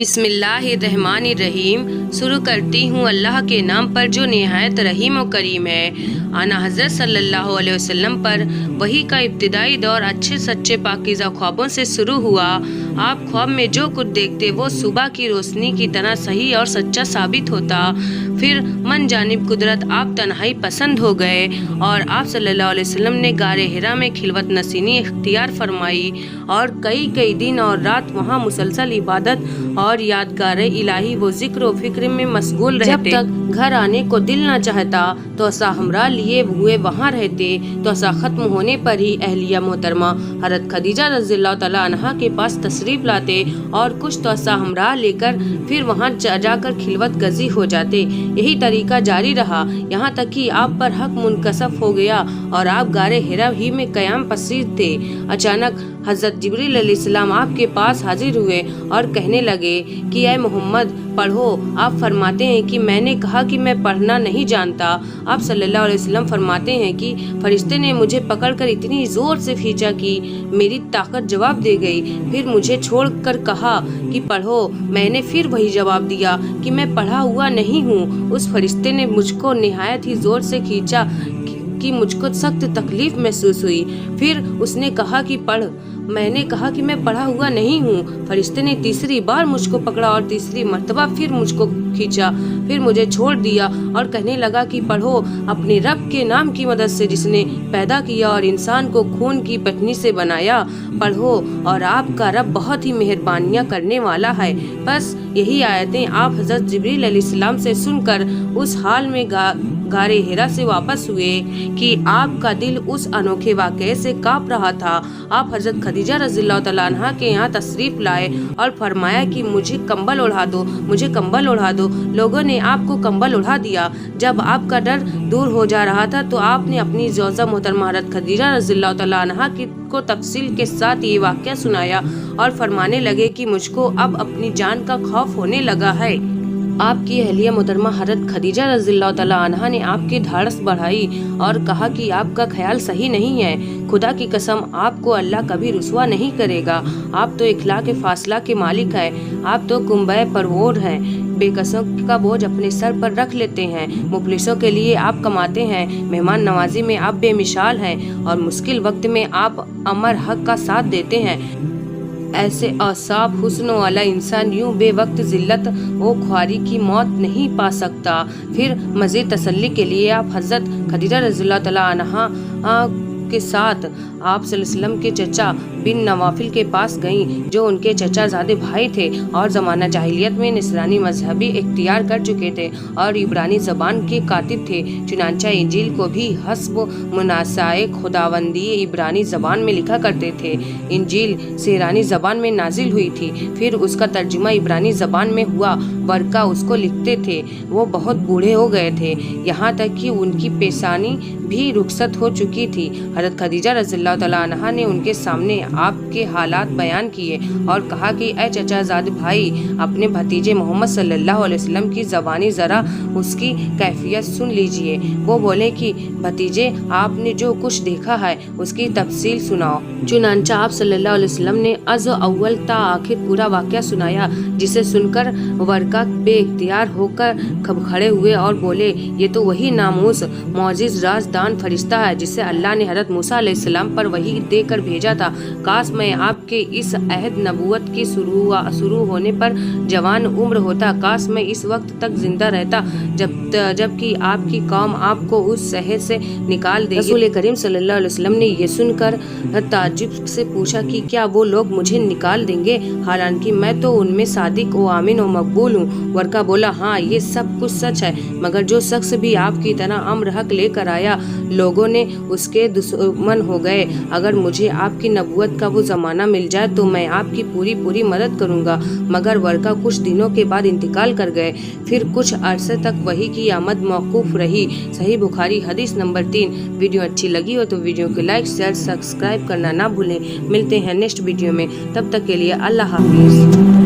बिस्मिल्लाहिर्रहमानिर्रहीम। शुरू करती हूँ अल्लाह के नाम पर जो निहायत रहीम और करीम है। आना हज़रत सल्लल्लाहु अलैहि वसल्लम पर वही का इब्तिदाई दौर अच्छे सच्चे पाकीज़ा ख्वाबों से शुरू हुआ। आप ख्वाब में जो कुछ देखते वो सुबह की रोशनी की तरह सही और सच्चा साबित होता। फिर मन जानिब कुदरत आप तन्हाई पसंद हो गए और आप सल्लल्लाहु अलैहि वसल्लम ने गारे हिरा में खिलवत नसीनी इख्तियार फरमाई और कई कई दिन और रात वहाँ मुसलसल इबादत और यादगारे इलाही वो जिक्र व फिक्र में मशगूल रहते। जब तक घर आने को दिल न चाहता तो ऐसा हमरा लिए हुए वहाँ रहते। तो ऐसा खत्म होने पर ही अहलिया मोहतरमा हज़रत खदीजा रज़ियल्लाहु तआला अन्हा के पास तशरीफ लाते और कुछ तो ऐसा हमरा लेकर फिर वहाँ जाकर खिलवत गजी हो जाते। यही तरीका जारी रहा यहाँ तक कि आप पर हक मुनकसफ हो गया और आप गारे हिरा ही में क़याम पसीर थे। अचानक हज़रत जिब्रील अलैहिस्सलाम आपके पास हाजिर हुए और कहने लगे कि ऐ मोहम्मद पढ़ो। आप फरमाते हैं कि मैंने कहा कि मैं पढ़ना नहीं जानता। आप सल्लल्लाहु अलैहि वसल्लम फरमाते हैं कि फरिश्ते ने मुझे पकड़कर इतनी ज़ोर से खींचा कि मेरी ताकत जवाब दे गई। फिर मुझे छोड़कर कहा कि पढ़ो। मैंने फिर वही जवाब दिया कि मैं पढ़ा हुआ नहीं हूँ। उस फरिश्ते ने मुझको निहायत ही ज़ोर से खींचा कि मुझको सख्त तकलीफ महसूस हुई। फिर उसने कहा कि पढ़। मैंने कहा कि मैं पढ़ा हुआ नहीं हूँ। फरिश्ते ने तीसरी बार मुझको पकड़ा और तीसरी मर्तबा फिर मुझको खींचा। फिर मुझे छोड़ दिया और कहने लगा कि पढ़ो अपने रब के नाम की मदद से जिसने पैदा किया और इंसान को खून की पटनी से बनाया। पढ़ो और आपका रब बहुत ही मेहरबानियाँ करने वाला है। बस यही आयतें आप हज़रत जिब्रील अलैहिस्सलाम से सुनकर उस हाल में गारे हिरा से वापस हुए कि आपका दिल उस अनोखे वाक़ये से काँप रहा था। आप हज़रत खदीजा रज़ियल्लाहु तआला अन्हा के यहाँ तशरीफ़ लाए और फरमाया कि मुझे कंबल ओढ़ा दो, मुझे कंबल ओढ़ा दो। लोगों ने आपको कंबल ओढ़ा दिया। जब आपका डर दूर हो जा रहा था तो आपने अपनी ज़ौजा मोहतरमा हज़रत खदीजा रज़ियल्लाहु तआला अन्हा को तफसील के साथ ये वाक़या सुनाया और फरमाने लगे कि मुझको अब अपनी जान का खौफ होने लगा है। आपकी अहलिया मोहतरमा हज़रत खदीजा रज़ियल्लाहु तआला अन्हा ने आपकी धाड़स बढ़ाई और कहा कि आपका ख्याल सही नहीं है। खुदा की कसम आपको अल्लाह कभी रुसवा नहीं करेगा। आप तो इखलाक फासला के मालिक हैं। आप तो कुंबे परवोर हैं। बेकसों का बोझ अपने सर पर रख लेते हैं। मुफलिसों के लिए आप कमाते हैं। मेहमान नवाजी में आप बेमिसाल हैं और मुश्किल वक्त में आप अमर हक का साथ देते हैं। ऐसे औसाफ हुस्न वाला इंसान यूं बेवक्त जिल्लत व ख्वारी की मौत नहीं पा सकता। फिर मज़ीद तसल्ली के लिए आप हज़रत खदीजा रज़ियल्लाहु तआला अन्हा के साथ आप सल्लल्लाहु अलैहि वसल्लम के चचा बिन नवाफिल के पास गईं जो उनके चचाज़ादे भाई थे और ज़माना जाहिलियत में निसरानी मजहबी इख्तियार कर चुके थे और इब्रानी ज़बान के कातिब थे। चुनांचा इंजील को भी हस्ब मुनासाए खुदावंदी इब्रानी ज़बान में लिखा करते थे। इंजील सेरानी ज़बान में नाजिल हुई थी, फिर उसका तर्जुमा इब्रानी ज़बान में हुआ। वर्का उसको लिखते थे। वो बहुत बूढ़े हो गए थे, यहाँ तक कि उनकी पेशानी भी रुखसत हो चुकी थी। हज़रत खदीजा रज़ियल्लाहु तआला अन्हा ने उनके सामने आपके हालात बयान किए और कहा कि ऐ चचाज़ादे भाई, अपने भतीजे मोहम्मद सल्लल्लाहु अलैहि वसल्लम की ज़बानी ज़रा उसकी कैफियत सुन लीजिए। वो बोले कि भतीजे, आपने जो कुछ देखा है उसकी तफसील सुनाओ। चुनांचा आप सल्लल्लाहु अलैहि वसल्लम ने अज़ अव्वल ता आखिर पूरा वाक़या सुनाया, जिसे सुनकर वर्का बेइख्तियार होकर खड़े हुए और बोले, ये तो वही नामूस मौजिज़ राजदान फरिश्ता है जिसे अल्लाह ने हज़रत मूसा अलैहिस्सलाम पर वही देकर भेजा था। काश मैं आपके इस अहद नबूवत की शुरू होने पर जवान उम्र होता। काश मैं इस वक्त तक जिंदा रहता जबकि आपकी कौम आपको उस शहर से निकाल देगी। रसूल करीम सल्लल्लाहु अलैहि वसल्लम ने ये सुनकर ताज्जुब से पूछा कि क्या वो लोग मुझे निकाल देंगे, हालांकि मैं तो उनमें सादिक व आमीन व मकबूल हूँ। वर्का बोला, हाँ ये सब कुछ सच है, मगर जो शख्स भी आपकी तरह अम्र हक लेकर आया लोगों ने उसके दुश्मन हो गए। अगर मुझे आपकी नबूवत का वो ज़माना मिल जाए तो मैं आपकी पूरी मदद करूँगा। मगर वर्का कुछ दिनों के बाद इंतकाल कर गए। फिर कुछ अरसे तक वही की आमद मौकूफ़ रही। सही बुखारी हदीस नंबर 3। वीडियो अच्छी लगी हो तो वीडियो को लाइक शेयर सब्सक्राइब करना ना भूलें। मिलते हैं नेक्स्ट वीडियो में, तब तक के लिए अल्लाह हाफिज़।